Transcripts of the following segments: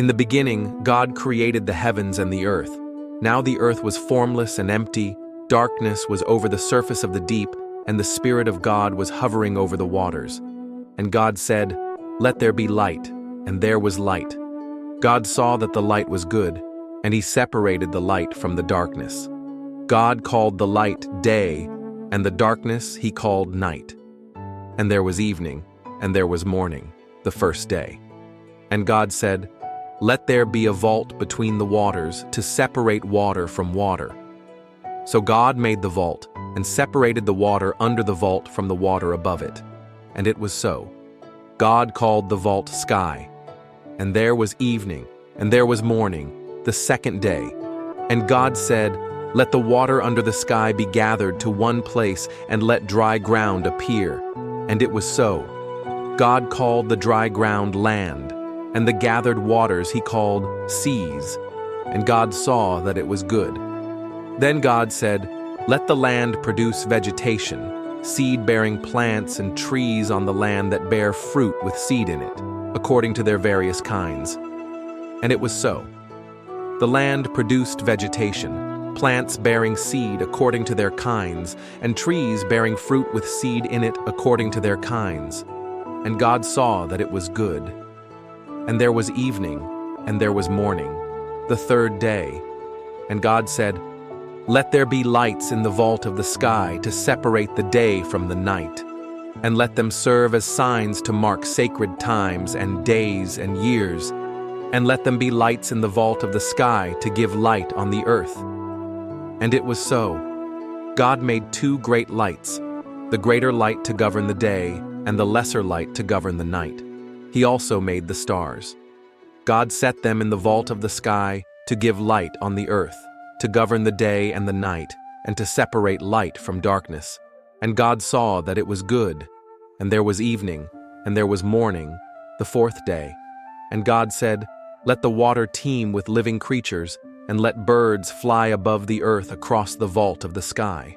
In the beginning, God created the heavens and the earth. Now the earth was formless and empty, darkness was over the surface of the deep, and the Spirit of God was hovering over the waters. And God said, "Let there be light," and there was light. God saw that the light was good, and he separated the light from the darkness. God called the light day, and the darkness he called night. And there was evening, and there was morning, the first day. And God said, "Let there be a vault between the waters to separate water from water." So God made the vault, and separated the water under the vault from the water above it. And it was so. God called the vault sky. And there was evening, and there was morning, the second day. And God said, "Let the water under the sky be gathered to one place, and let dry ground appear." And it was so. God called the dry ground land, and the gathered waters he called seas. And God saw that it was good. Then God said, "Let the land produce vegetation, seed-bearing plants and trees on the land that bear fruit with seed in it, according to their various kinds." And it was so. The land produced vegetation, plants bearing seed according to their kinds, and trees bearing fruit with seed in it according to their kinds. And God saw that it was good. And there was evening, and there was morning, the third day. And God said, "Let there be lights in the vault of the sky to separate the day from the night, and let them serve as signs to mark sacred times and days and years, and let them be lights in the vault of the sky to give light on the earth." And it was so. God made two great lights, the greater light to govern the day, and the lesser light to govern the night. He also made the stars. God set them in the vault of the sky to give light on the earth, to govern the day and the night, and to separate light from darkness. And God saw that it was good. And there was evening, and there was morning, the fourth day. And God said, "Let the water teem with living creatures, and let birds fly above the earth across the vault of the sky."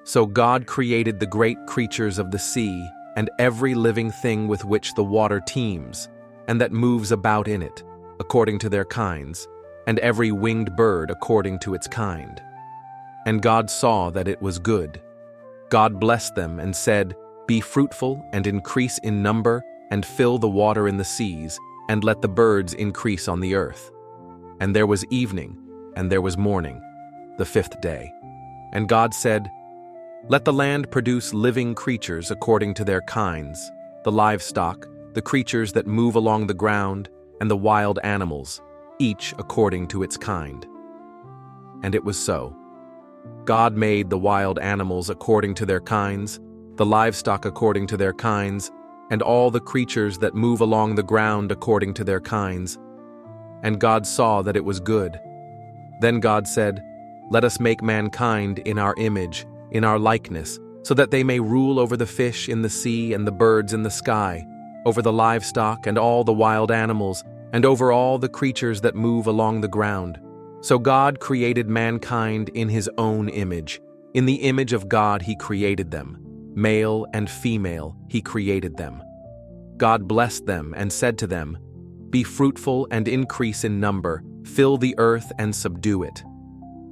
So God created the great creatures of the sea, and every living thing with which the water teems, and that moves about in it, according to their kinds, and every winged bird according to its kind. And God saw that it was good. God blessed them and said, "Be fruitful and increase in number, and fill the water in the seas, and let the birds increase on the earth." And there was evening, and there was morning, the fifth day. And God said, "Let the land produce living creatures according to their kinds, the livestock, the creatures that move along the ground, and the wild animals, each according to its kind." And it was so. God made the wild animals according to their kinds, the livestock according to their kinds, and all the creatures that move along the ground according to their kinds. And God saw that it was good. Then God said, "Let us make mankind in our image, in our likeness, so that they may rule over the fish in the sea and the birds in the sky, over the livestock and all the wild animals, and over all the creatures that move along the ground." So God created mankind in his own image. In the image of God he created them. Male and female he created them. God blessed them and said to them, "Be fruitful and increase in number, fill the earth and subdue it.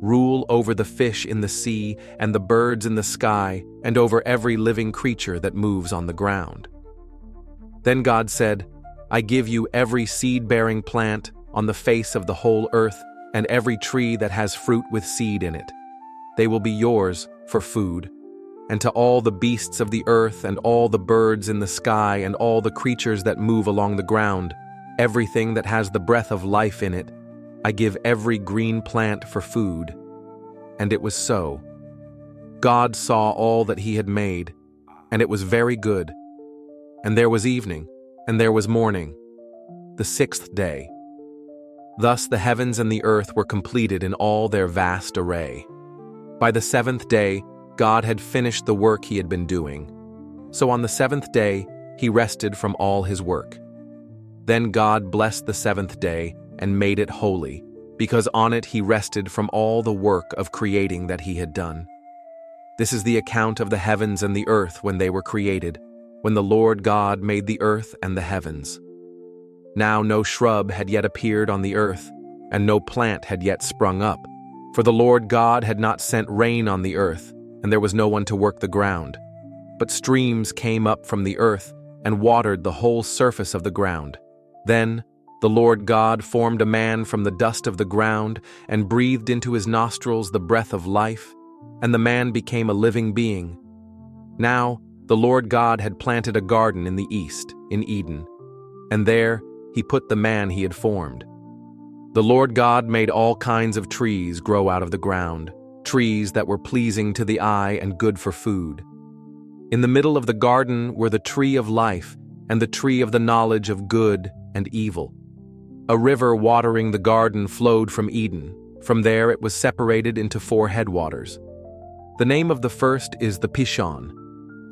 Rule over the fish in the sea and the birds in the sky, and over every living creature that moves on the ground." Then God said, "I give you every seed-bearing plant on the face of the whole earth, and every tree that has fruit with seed in it. They will be yours for food. And to all the beasts of the earth, and all the birds in the sky, and all the creatures that move along the ground, everything that has the breath of life in it, I give every green plant for food." And it was so. God saw all that he had made, and it was very good. And there was evening, and there was morning, the sixth day. Thus the heavens and the earth were completed in all their vast array. By the seventh day, God had finished the work he had been doing. So on the seventh day, he rested from all his work. Then God blessed the seventh day and made it holy, because on it he rested from all the work of creating that he had done. This is the account of the heavens and the earth when they were created, when the Lord God made the earth and the heavens. Now no shrub had yet appeared on the earth, and no plant had yet sprung up, for the Lord God had not sent rain on the earth, and there was no one to work the ground. But streams came up from the earth and watered the whole surface of the ground. Then the Lord God formed a man from the dust of the ground and breathed into his nostrils the breath of life, and the man became a living being. Now the Lord God had planted a garden in the east, in Eden, and there he put the man he had formed. The Lord God made all kinds of trees grow out of the ground, trees that were pleasing to the eye and good for food. In the middle of the garden were the tree of life and the tree of the knowledge of good and evil. A river watering the garden flowed from Eden. From there it was separated into 4 headwaters. The name of the first is the Pishon.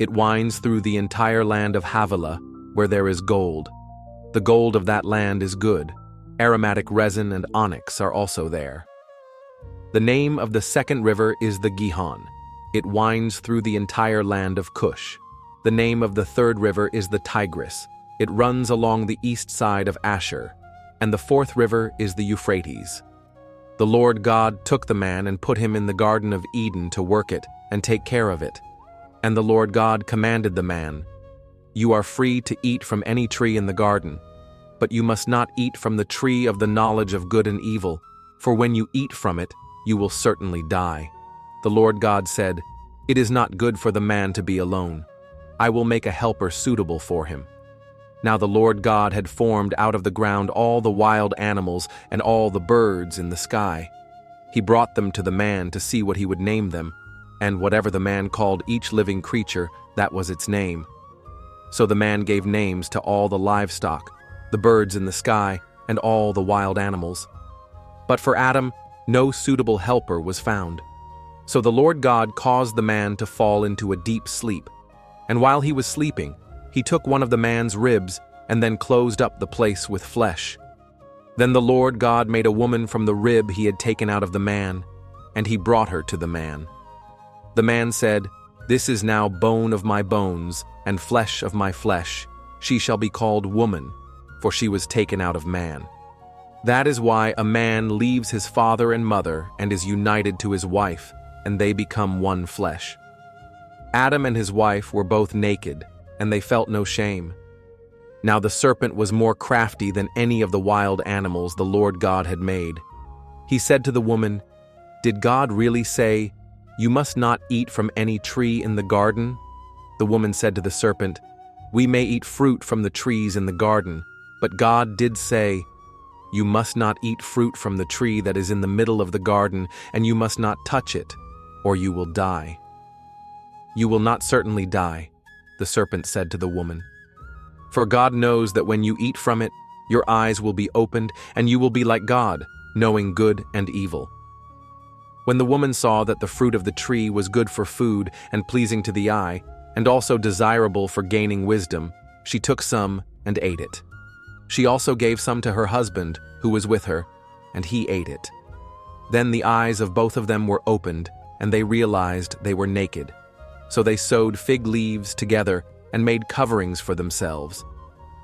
It winds through the entire land of Havilah, where there is gold. The gold of that land is good. Aromatic resin and onyx are also there. The name of the second river is the Gihon. It winds through the entire land of Cush. The name of the third river is the Tigris. It runs along the east side of Asher. And the fourth river is the Euphrates. The Lord God took the man and put him in the Garden of Eden to work it and take care of it. And the Lord God commanded the man, "You are free to eat from any tree in the garden, but you must not eat from the tree of the knowledge of good and evil, for when you eat from it, you will certainly die." The Lord God said, "It is not good for the man to be alone. I will make a helper suitable for him." Now the Lord God had formed out of the ground all the wild animals and all the birds in the sky. He brought them to the man to see what he would name them, and whatever the man called each living creature, that was its name. So the man gave names to all the livestock, the birds in the sky, and all the wild animals. But for Adam, no suitable helper was found. So the Lord God caused the man to fall into a deep sleep, and while he was sleeping, he took one of the man's ribs and then closed up the place with flesh. Then the Lord God made a woman from the rib he had taken out of the man, and he brought her to the man. The man said, "This is now bone of my bones and flesh of my flesh. She shall be called woman, for she was taken out of man." That is why a man leaves his father and mother and is united to his wife, and they become one flesh. Adam and his wife were both naked, and they felt no shame. Now the serpent was more crafty than any of the wild animals the Lord God had made. He said to the woman, "Did God really say, 'You must not eat from any tree in the garden'?" The woman said to the serpent, "We may eat fruit from the trees in the garden, but God did say, 'You must not eat fruit from the tree that is in the middle of the garden, and you must not touch it, or you will die.'" "You will not certainly die," the serpent said to the woman. "For God knows that when you eat from it, your eyes will be opened, and you will be like God, knowing good and evil." When the woman saw that the fruit of the tree was good for food and pleasing to the eye, and also desirable for gaining wisdom, she took some and ate it. She also gave some to her husband, who was with her, and he ate it. Then the eyes of both of them were opened, and they realized they were naked. So they sewed fig leaves together and made coverings for themselves.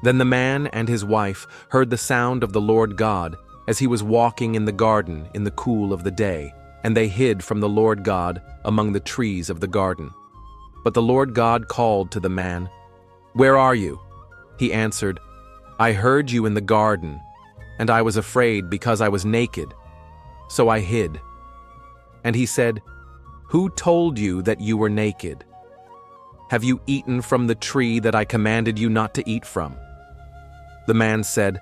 Then the man and his wife heard the sound of the Lord God as he was walking in the garden in the cool of the day, and they hid from the Lord God among the trees of the garden. But the Lord God called to the man, "Where are you?" He answered, "I heard you in the garden, and I was afraid because I was naked, so I hid." And he said, "Who told you that you were naked? Have you eaten from the tree that I commanded you not to eat from?" The man said,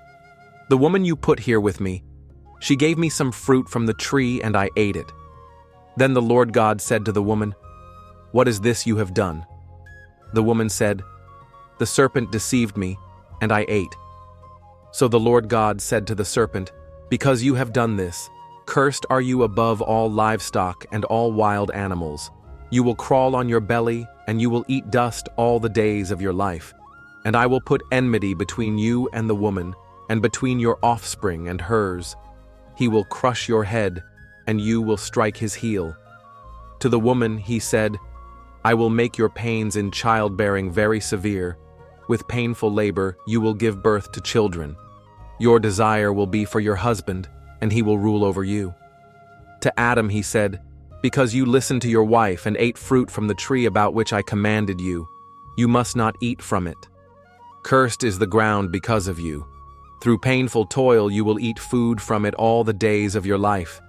"The woman you put here with me, she gave me some fruit from the tree and I ate it." Then the Lord God said to the woman, "What is this you have done?" The woman said, "The serpent deceived me, and I ate." So the Lord God said to the serpent, "Because you have done this, cursed are you above all livestock and all wild animals. You will crawl on your belly, and you will eat dust all the days of your life. And I will put enmity between you and the woman, and between your offspring and hers. He will crush your head, and you will strike his heel." To the woman he said, "I will make your pains in childbearing very severe. With painful labor you will give birth to children. Your desire will be for your husband, and he will rule over you." To Adam he said, "Because you listened to your wife and ate fruit from the tree about which I commanded you, you must not eat from it. Cursed is the ground because of you. Through painful toil you will eat food from it all the days of your life.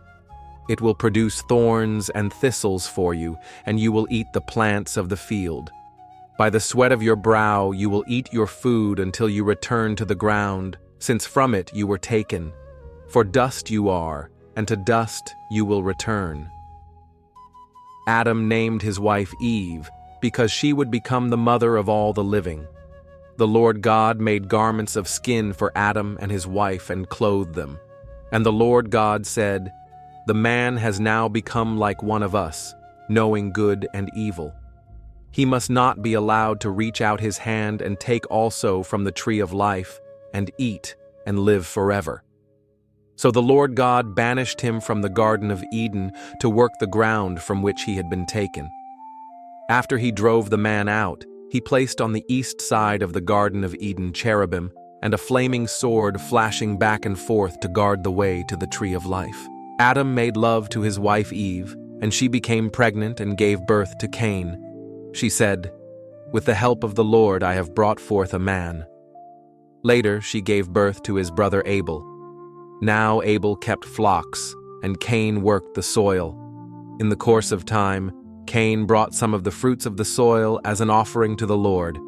It will produce thorns and thistles for you, and you will eat the plants of the field. By the sweat of your brow you will eat your food until you return to the ground, since from it you were taken. For dust you are, and to dust you will return." Adam named his wife Eve, because she would become the mother of all the living. The Lord God made garments of skin for Adam and his wife and clothed them. And the Lord God said, "The man has now become like one of us, knowing good and evil. He must not be allowed to reach out his hand and take also from the tree of life and eat and live forever." So the Lord God banished him from the Garden of Eden to work the ground from which he had been taken. After he drove the man out, he placed on the east side of the Garden of Eden cherubim and a flaming sword flashing back and forth to guard the way to the tree of life. Adam made love to his wife Eve, and she became pregnant and gave birth to Cain. She said, "With the help of the Lord I have brought forth a man." Later she gave birth to his brother Abel. Now Abel kept flocks, and Cain worked the soil. In the course of time, Cain brought some of the fruits of the soil as an offering to the Lord,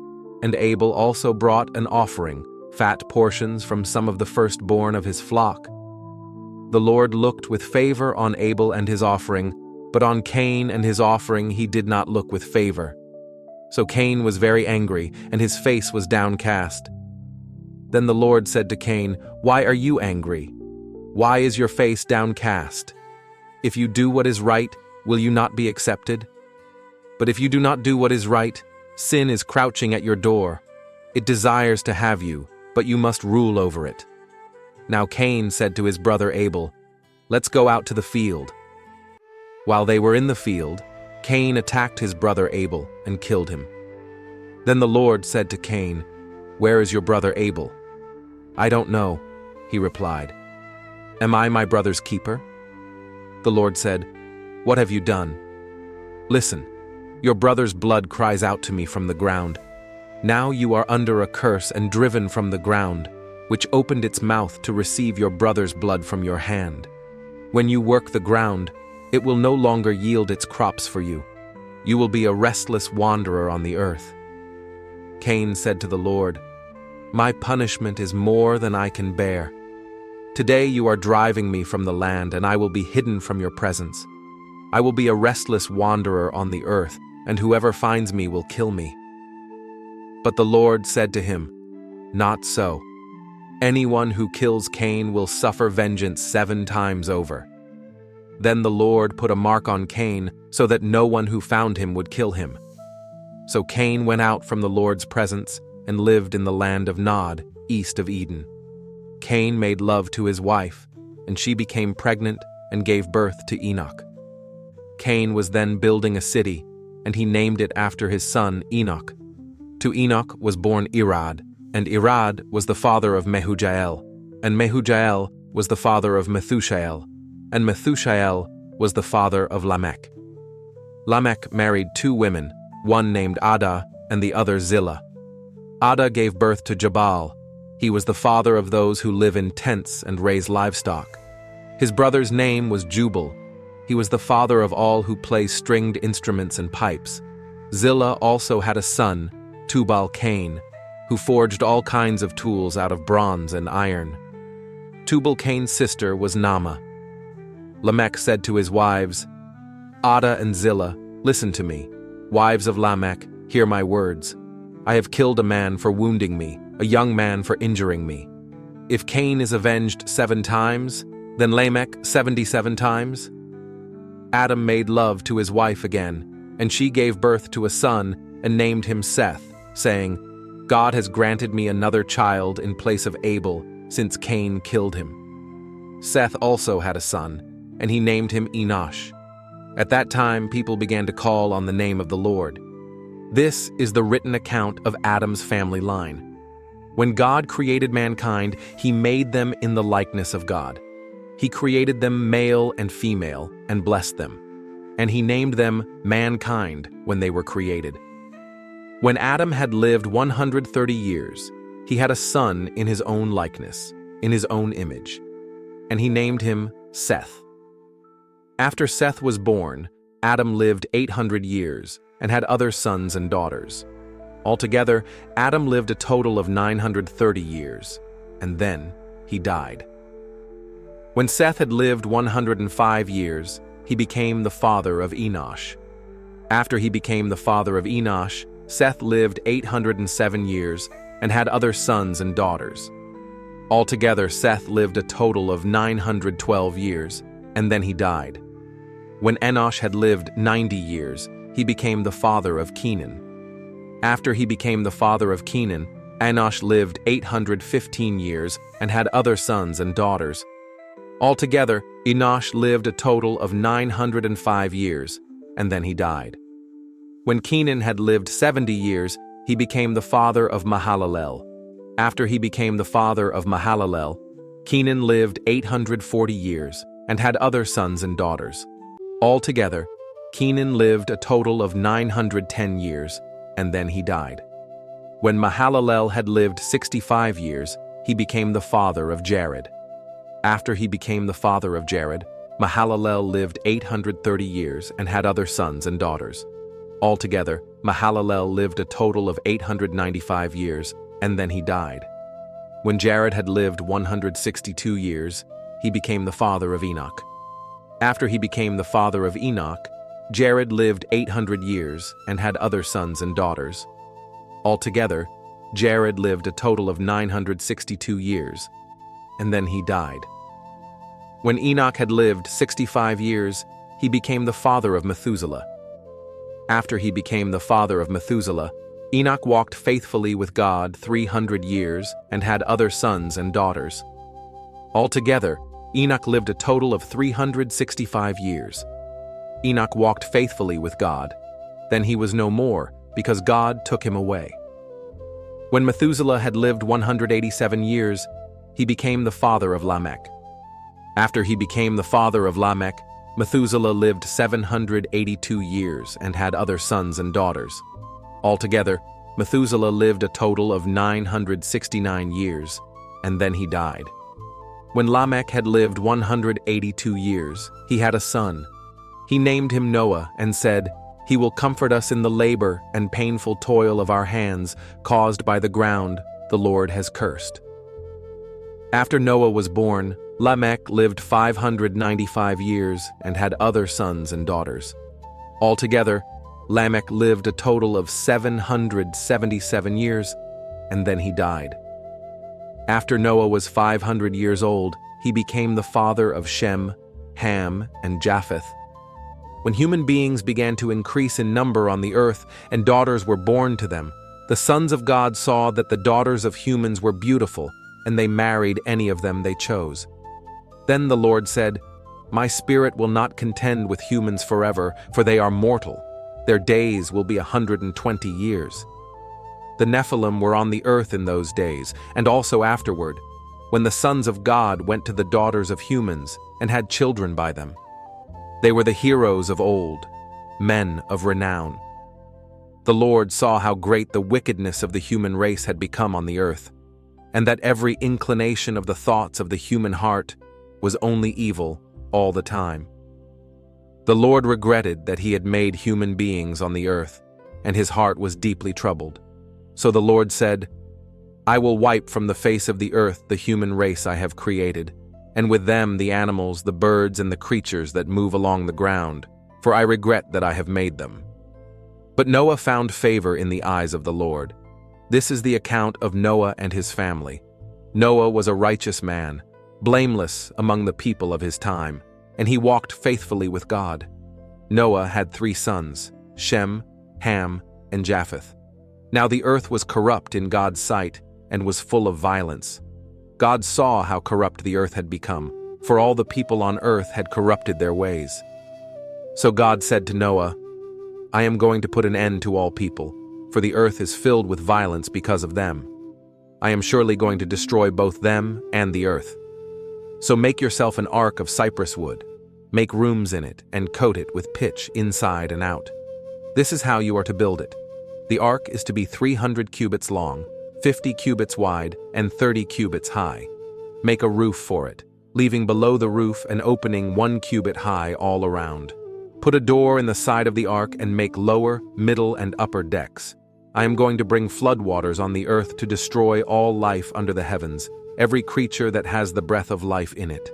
and Abel also brought an offering, fat portions from some of the firstborn of his flock. The Lord looked with favor on Abel and his offering, but on Cain and his offering he did not look with favor. So Cain was very angry, and his face was downcast. Then the Lord said to Cain, "Why are you angry? Why is your face downcast? If you do what is right, will you not be accepted? But if you do not do what is right, sin is crouching at your door. It desires to have you, but you must rule over it." Now Cain said to his brother Abel, "Let's go out to the field." While they were in the field, Cain attacked his brother Abel and killed him. Then the Lord said to Cain, "Where is your brother Abel?" "I don't know," he replied. "Am I my brother's keeper?" The Lord said, "What have you done? Listen, your brother's blood cries out to me from the ground. Now you are under a curse and driven from the ground, which opened its mouth to receive your brother's blood from your hand. When you work the ground, it will no longer yield its crops for you. You will be a restless wanderer on the earth." Cain said to the Lord, "My punishment is more than I can bear. Today you are driving me from the land, and I will be hidden from your presence. I will be a restless wanderer on the earth, and whoever finds me will kill me." But the Lord said to him, "Not so. Anyone who kills Cain will suffer vengeance 7 times over." Then the Lord put a mark on Cain so that no one who found him would kill him. So Cain went out from the Lord's presence and lived in the land of Nod, east of Eden. Cain made love to his wife, and she became pregnant and gave birth to Enoch. Cain was then building a city, and he named it after his son Enoch. To Enoch was born Irad, and Irad was the father of Mehujael, and Mehujael was the father of Methushael, and Methushael was the father of Lamech. Lamech married 2 women, one named Adah and the other Zillah. Adah gave birth to Jabal. He was the father of those who live in tents and raise livestock. His brother's name was Jubal. He was the father of all who play stringed instruments and pipes. Zillah also had a son, Tubal-Cain, who forged all kinds of tools out of bronze and iron. Tubal-Cain's sister was Naamah. Lamech said to his wives, "Adah and Zillah, listen to me. Wives of Lamech, hear my words. I have killed a man for wounding me, a young man for injuring me. If Cain is avenged 7 times, then Lamech 77 times?" Adam made love to his wife again, and she gave birth to a son and named him Seth, saying, "God has granted me another child in place of Abel, since Cain killed him." Seth also had a son, and he named him Enosh. At that time people began to call on the name of the Lord. This is the written account of Adam's family line. When God created mankind, He made them in the likeness of God. He created them male and female and blessed them. And He named them mankind when they were created. When Adam had lived 130 years, he had a son in his own likeness, in his own image, and he named him Seth. After Seth was born, Adam lived 800 years and had other sons and daughters. Altogether, Adam lived a total of 930 years, and then he died. When Seth had lived 105 years, he became the father of Enosh. After he became the father of Enosh, Seth lived 807 years and had other sons and daughters. Altogether, Seth lived a total of 912 years, and then he died. When Enosh had lived 90 years, he became the father of Kenan. After he became the father of Kenan, Enosh lived 815 years and had other sons and daughters. Altogether, Enosh lived a total of 905 years, and then he died. When Kenan had lived 70 years, he became the father of Mahalalel. After he became the father of Mahalalel, Kenan lived 840 years and had other sons and daughters. Altogether, Kenan lived a total of 910 years, and then he died. When Mahalalel had lived 65 years, he became the father of Jared. After he became the father of Jared, Mahalalel lived 830 years and had other sons and daughters. Altogether, Mahalalel lived a total of 895 years, and then he died. When Jared had lived 162 years, he became the father of Enoch. After he became the father of Enoch, Jared lived 800 years and had other sons and daughters. Altogether, Jared lived a total of 962 years, and then he died. When Enoch had lived 65 years, he became the father of Methuselah. After he became the father of Methuselah, Enoch walked faithfully with God 300 years and had other sons and daughters. Altogether, Enoch lived a total of 365 years. Enoch walked faithfully with God. Then he was no more, because God took him away. When Methuselah had lived 187 years, he became the father of Lamech. After he became the father of Lamech, Methuselah lived 782 years and had other sons and daughters. Altogether, Methuselah lived a total of 969 years, and then he died. When Lamech had lived 182 years, he had a son. He named him Noah and said, "He will comfort us in the labor and painful toil of our hands caused by the ground the Lord has cursed." After Noah was born, Lamech lived 595 years and had other sons and daughters. Altogether, Lamech lived a total of 777 years, and then he died. After Noah was 500 years old, he became the father of Shem, Ham, and Japheth. When human beings began to increase in number on the earth and daughters were born to them, the sons of God saw that the daughters of humans were beautiful, and they married any of them they chose. Then the Lord said, "My spirit will not contend with humans forever, for they are mortal. Their days will be 120 years." The Nephilim were on the earth in those days, and also afterward, when the sons of God went to the daughters of humans and had children by them. They were the heroes of old, men of renown. The Lord saw how great the wickedness of the human race had become on the earth, and that every inclination of the thoughts of the human heart was only evil all the time. The Lord regretted that he had made human beings on the earth, and his heart was deeply troubled. So the Lord said, "I will wipe from the face of the earth the human race I have created, and with them the animals, the birds, and the creatures that move along the ground, for I regret that I have made them." But Noah found favor in the eyes of the Lord. This is the account of Noah and his family. Noah was a righteous man, blameless among the people of his time, and he walked faithfully with God. Noah had 3 sons, Shem, Ham, and Japheth. Now the earth was corrupt in God's sight and was full of violence. God saw how corrupt the earth had become, for all the people on earth had corrupted their ways. So God said to Noah, "I am going to put an end to all people, for the earth is filled with violence because of them. I am surely going to destroy both them and the earth. So make yourself an ark of cypress wood. Make rooms in it and coat it with pitch inside and out. This is how you are to build it. The ark is to be 300 cubits long, 50 cubits wide, and 30 cubits high. Make a roof for it, leaving below the roof an opening 1 cubit high all around. Put a door in the side of the ark and make lower, middle, and upper decks. I am going to bring floodwaters on the earth to destroy all life under the heavens, every creature that has the breath of life in it.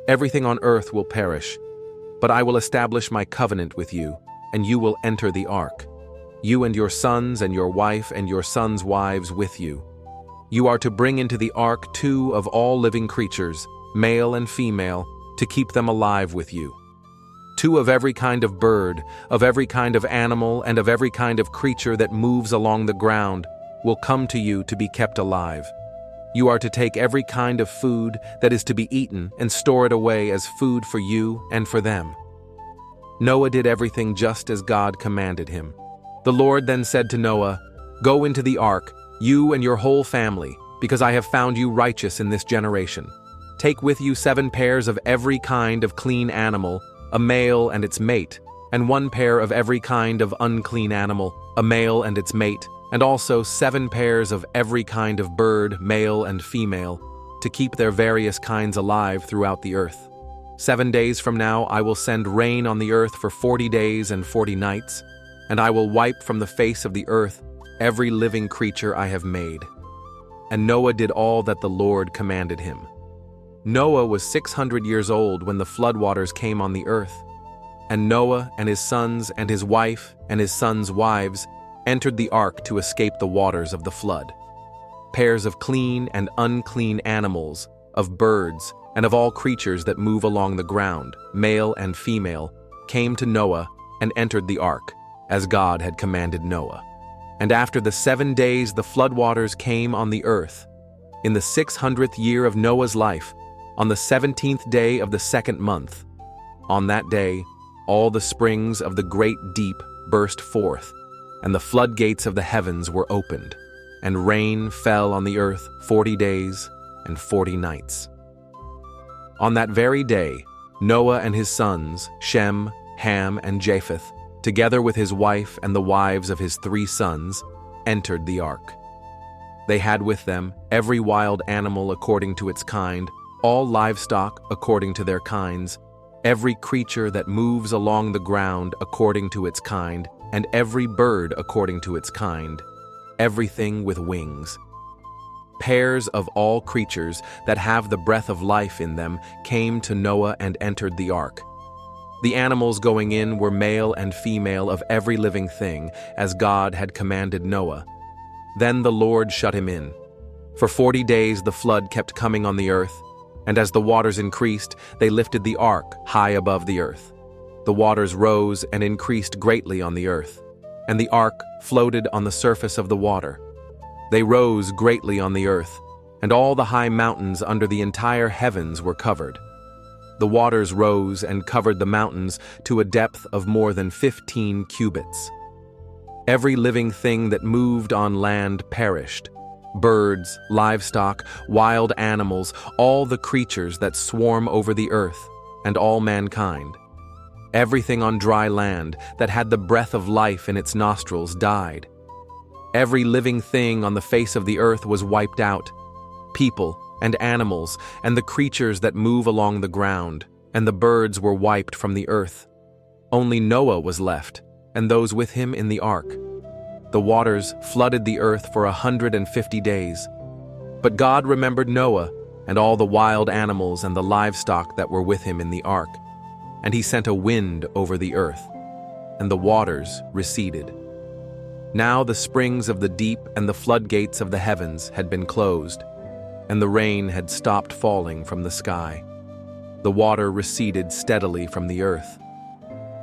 Everything on earth will perish, but I will establish my covenant with you, and you will enter the ark, you and your sons and your wife and your sons' wives with you. You are to bring into the ark 2 of all living creatures, male and female, to keep them alive with you. 2 of every kind of bird, of every kind of animal, and of every kind of creature that moves along the ground will come to you to be kept alive. You are to take every kind of food that is to be eaten and store it away as food for you and for them. Noah did everything just as God commanded him. The Lord then said to Noah, "Go into the ark, you and your whole family, because I have found you righteous in this generation. Take with you 7 pairs of every kind of clean animal, a male and its mate, and 1 pair of every kind of unclean animal, a male and its mate, and also 7 pairs of every kind of bird, male and female, to keep their various kinds alive throughout the earth. 7 days from now I will send rain on the earth for 40 days and 40 nights, and I will wipe from the face of the earth every living creature I have made." And Noah did all that the Lord commanded him. Noah was 600 years old when the floodwaters came on the earth, and Noah and his sons and his wife and his sons' wives entered the ark to escape the waters of the flood. Pairs of clean and unclean animals, of birds, and of all creatures that move along the ground, male and female, came to Noah and entered the ark, as God had commanded Noah. And after the 7 days the floodwaters came on the earth. In the 600th year of Noah's life, on the 17th day of the 2nd month, on that day, all the springs of the great deep burst forth, and the floodgates of the heavens were opened, and rain fell on the earth 40 days and 40 nights. On that very day, Noah and his sons, Shem, Ham, and Japheth, together with his wife and the wives of his 3 sons, entered the ark. They had with them every wild animal according to its kind, all livestock according to their kinds, every creature that moves along the ground according to its kind, and every bird according to its kind, everything with wings. Pairs of all creatures that have the breath of life in them came to Noah and entered the ark. The animals going in were male and female of every living thing, as God had commanded Noah. Then the Lord shut him in. For 40 days the flood kept coming on the earth, and as the waters increased, they lifted the ark high above the earth. The waters rose and increased greatly on the earth, and the ark floated on the surface of the water. They rose greatly on the earth, and all the high mountains under the entire heavens were covered. The waters rose and covered the mountains to a depth of more than 15 cubits. Every living thing that moved on land perished. Birds, livestock, wild animals, all the creatures that swarm over the earth, and all mankind. Everything on dry land that had the breath of life in its nostrils died. Every living thing on the face of the earth was wiped out. People and animals and the creatures that move along the ground, and the birds were wiped from the earth. Only Noah was left, and those with him in the ark. The waters flooded the earth for 150 days. But God remembered Noah and all the wild animals and the livestock that were with him in the ark, and he sent a wind over the earth, and the waters receded. Now the springs of the deep and the floodgates of the heavens had been closed, and the rain had stopped falling from the sky. The water receded steadily from the earth.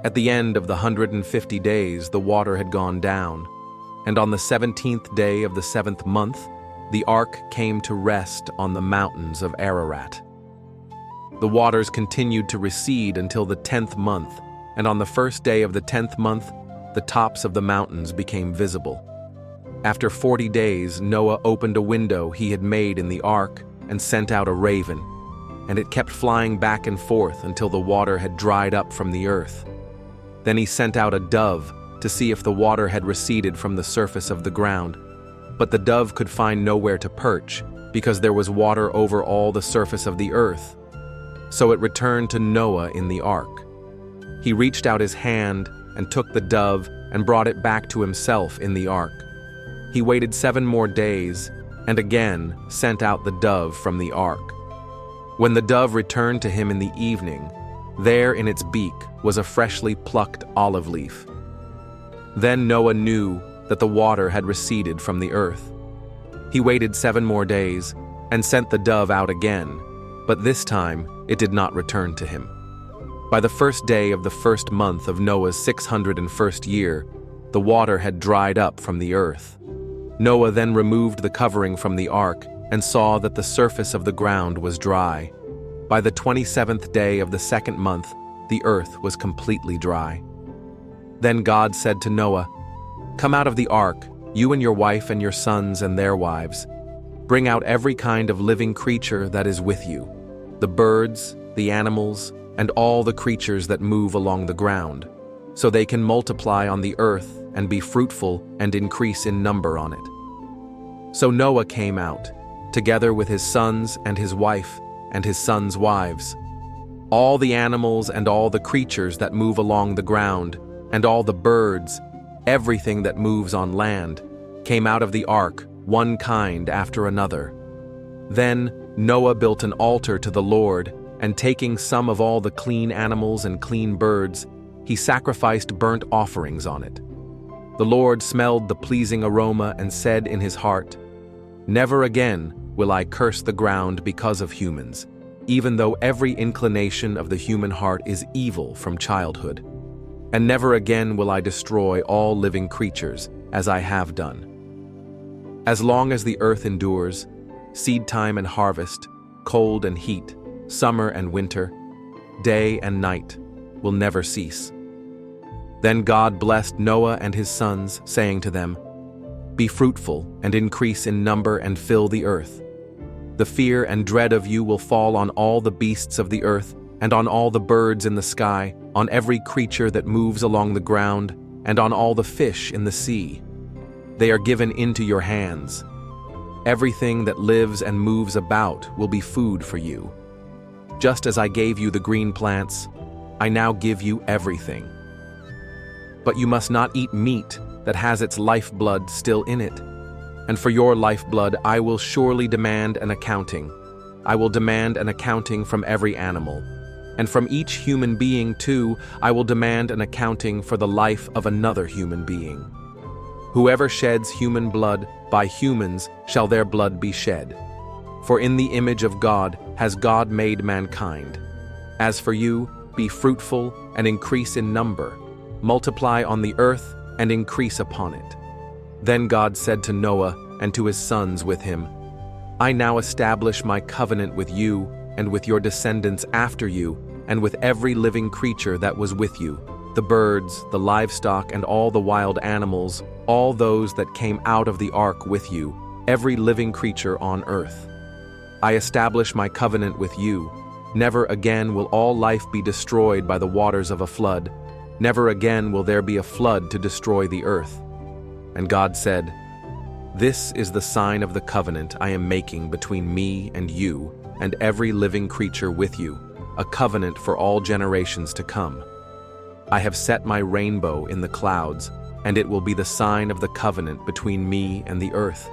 At the end of the 150 days, the water had gone down, and on the 17th day of the 7th month, the ark came to rest on the mountains of Ararat. The waters continued to recede until the 10th month, and on the first day of the 10th month, the tops of the mountains became visible. After 40 days, Noah opened a window he had made in the ark and sent out a raven, and it kept flying back and forth until the water had dried up from the earth. Then he sent out a dove to see if the water had receded from the surface of the ground, but the dove could find nowhere to perch because there was water over all the surface of the earth. So it returned to Noah in the ark. He reached out his hand and took the dove and brought it back to himself in the ark. He waited 7 more days and again sent out the dove from the ark. When the dove returned to him in the evening, there in its beak was a freshly plucked olive leaf. Then Noah knew that the water had receded from the earth. He waited 7 more days and sent the dove out again, but this time it did not return to him. By the first day of the first month of Noah's 601st year, the water had dried up from the earth. Noah then removed the covering from the ark and saw that the surface of the ground was dry. By the 27th day of the second month, the earth was completely dry. Then God said to Noah, "Come out of the ark, you and your wife and your sons and their wives. Bring out every kind of living creature that is with you, the birds, the animals, and all the creatures that move along the ground, so they can multiply on the earth and be fruitful and increase in number on it." So Noah came out, together with his sons and his wife and his sons' wives. All the animals and all the creatures that move along the ground, and all the birds, everything that moves on land, came out of the ark, one kind after another. Then Noah built an altar to the Lord, and taking some of all the clean animals and clean birds, he sacrificed burnt offerings on it. The Lord smelled the pleasing aroma and said in his heart, "Never again will I curse the ground because of humans, even though every inclination of the human heart is evil from childhood. And never again will I destroy all living creatures, as I have done. As long as the earth endures, seed time and harvest, cold and heat, summer and winter, day and night will never cease." Then God blessed Noah and his sons, saying to them, "Be fruitful and increase in number and fill the earth. The fear and dread of you will fall on all the beasts of the earth, and on all the birds in the sky, on every creature that moves along the ground, and on all the fish in the sea. They are given into your hands. Everything that lives and moves about will be food for you. Just as I gave you the green plants, I now give you everything. But you must not eat meat that has its lifeblood still in it. And for your lifeblood I will surely demand an accounting. I will demand an accounting from every animal. And from each human being, too, I will demand an accounting for the life of another human being. Whoever sheds human blood, by humans shall their blood be shed. For in the image of God has God made mankind. As for you, be fruitful and increase in number. Multiply on the earth and increase upon it." Then God said to Noah and to his sons with him, "I now establish my covenant with you and with your descendants after you, and with every living creature that was with you, the birds, the livestock, and all the wild animals, all those that came out of the ark with you, every living creature on earth. I establish my covenant with you. Never again will all life be destroyed by the waters of a flood. Never again will there be a flood to destroy the earth." And God said, "This is the sign of the covenant I am making between me and you and every living creature with you, a covenant for all generations to come. I have set my rainbow in the clouds, and it will be the sign of the covenant between me and the earth.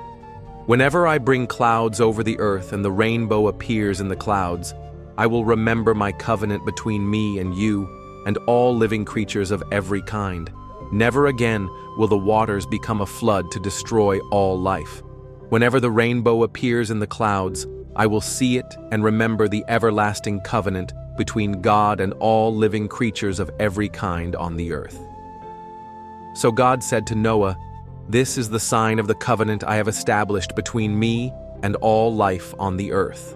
Whenever I bring clouds over the earth and the rainbow appears in the clouds, I will remember my covenant between me and you and all living creatures of every kind. Never again will the waters become a flood to destroy all life. Whenever the rainbow appears in the clouds, I will see it and remember the everlasting covenant between God and all living creatures of every kind on the earth." So God said to Noah, "This is the sign of the covenant I have established between me and all life on the earth."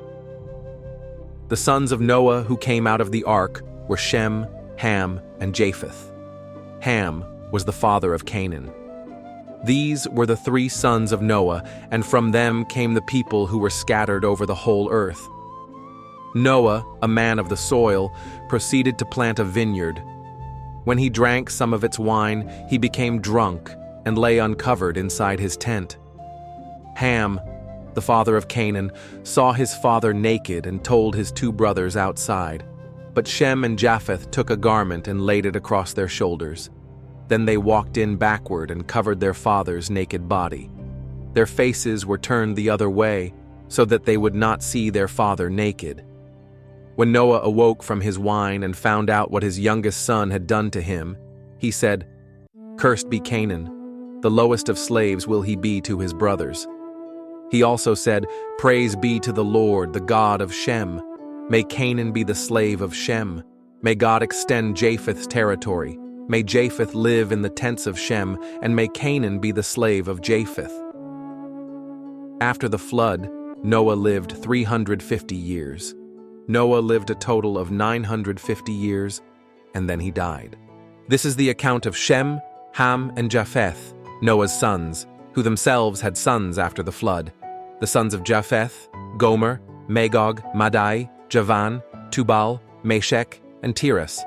The sons of Noah who came out of the ark were Shem, Ham, and Japheth. Ham was the father of Canaan. These were the 3 sons of Noah, and from them came the people who were scattered over the whole earth. Noah, a man of the soil, proceeded to plant a vineyard. When he drank some of its wine, he became drunk and lay uncovered inside his tent. Ham, the father of Canaan, saw his father naked and told his 2 brothers outside. But Shem and Japheth took a garment and laid it across their shoulders. Then they walked in backward and covered their father's naked body. Their faces were turned the other way, so that they would not see their father naked. When Noah awoke from his wine and found out what his youngest son had done to him, he said, "Cursed be Canaan, the lowest of slaves will he be to his brothers." He also said, "Praise be to the Lord, the God of Shem. May Canaan be the slave of Shem. May God extend Japheth's territory. May Japheth live in the tents of Shem, and may Canaan be the slave of Japheth." After the flood, Noah lived 350 years. Noah lived a total of 950 years, and then he died. This is the account of Shem, Ham, and Japheth, Noah's sons, who themselves had sons after the flood. The sons of Japheth: Gomer, Magog, Madai, Javan, Tubal, Meshech, and Tiras.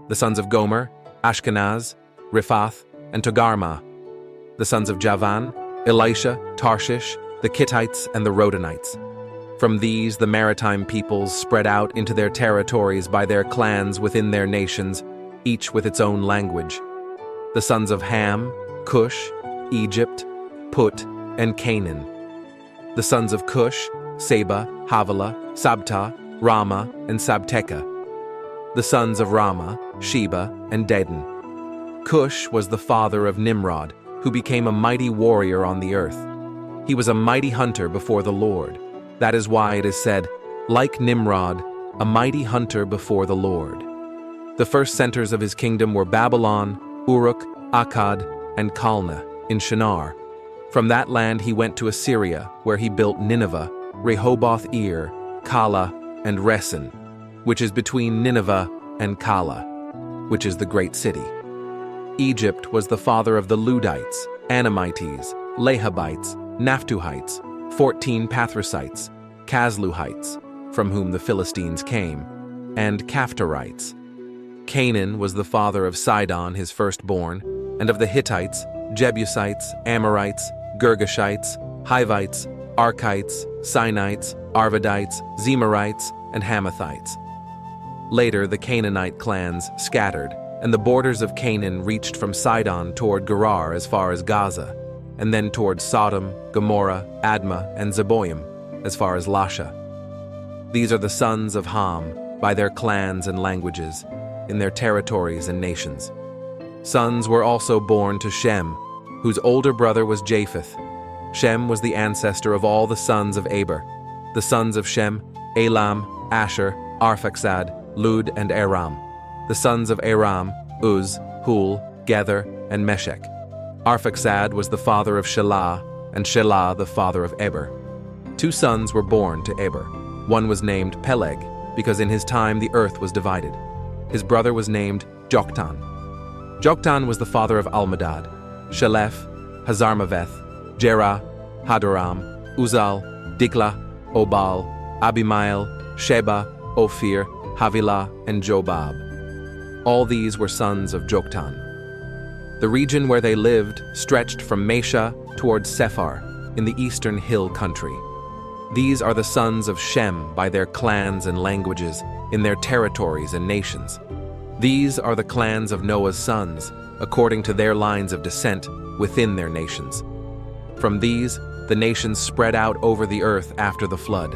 The sons of Gomer: Ashkenaz, Riphath, and Togarmah. The sons of Javan: Elisha, Tarshish, the Kittites, and the Rodanites. From these the maritime peoples spread out into their territories by their clans within their nations, each with its own language. The sons of Ham: Cush, Egypt, Put, and Canaan. The sons of Cush: Seba, Havilah, Sabta, Rama, and Sabteka. The sons of Rama: Sheba and Dedan. Cush was the father of Nimrod, who became a mighty warrior on the earth. He was a mighty hunter before the Lord. That is why it is said, like Nimrod, a mighty hunter before the Lord. The first centers of his kingdom were Babylon, Uruk, Akkad, and Calneh in Shinar. From that land he went to Assyria, where he built Nineveh, Rehoboth-ir, Calah, and Resen, which is between Nineveh and Calah, which is the great city. Egypt was the father of the Ludites, Anamites, Lehabites, Naphtuhites, 14 Pathrusites, Casluhites, from whom the Philistines came, and Caphtorites. Canaan was the father of Sidon, his firstborn, and of the Hittites, Jebusites, Amorites, Girgashites, Hivites, Archites, Sinites, Arvadites, Zemarites, and Hamathites. Later, the Canaanite clans scattered, and the borders of Canaan reached from Sidon toward Gerar as far as Gaza, and then toward Sodom, Gomorrah, Admah, and Zeboim as far as Lasha. These are the sons of Ham by their clans and languages, in their territories and nations. Sons were also born to Shem, whose older brother was Japheth. Shem was the ancestor of all the sons of Eber. The sons of Shem: Elam, Asher, Arphaxad, Lud, and Aram. The sons of Aram: Uz, Hul, Gether, and Meshech. Arphaxad was the father of Shelah, and Shelah the father of Eber. 2 sons were born to Eber. One was named Peleg, because in his time the earth was divided. His brother was named Joktan. Joktan was the father of Almadad, Shalef, Hazarmaveth, Jerah, Hadoram, Uzal, Diklah, Obal, Abimael, Sheba, Ophir, Havilah, and Jobab. All these were sons of Joktan. The region where they lived stretched from Mesha towards Sephar in the eastern hill country. These are the sons of Shem by their clans and languages, in their territories and nations. These are the clans of Noah's sons, according to their lines of descent within their nations. From these, the nations spread out over the earth after the flood.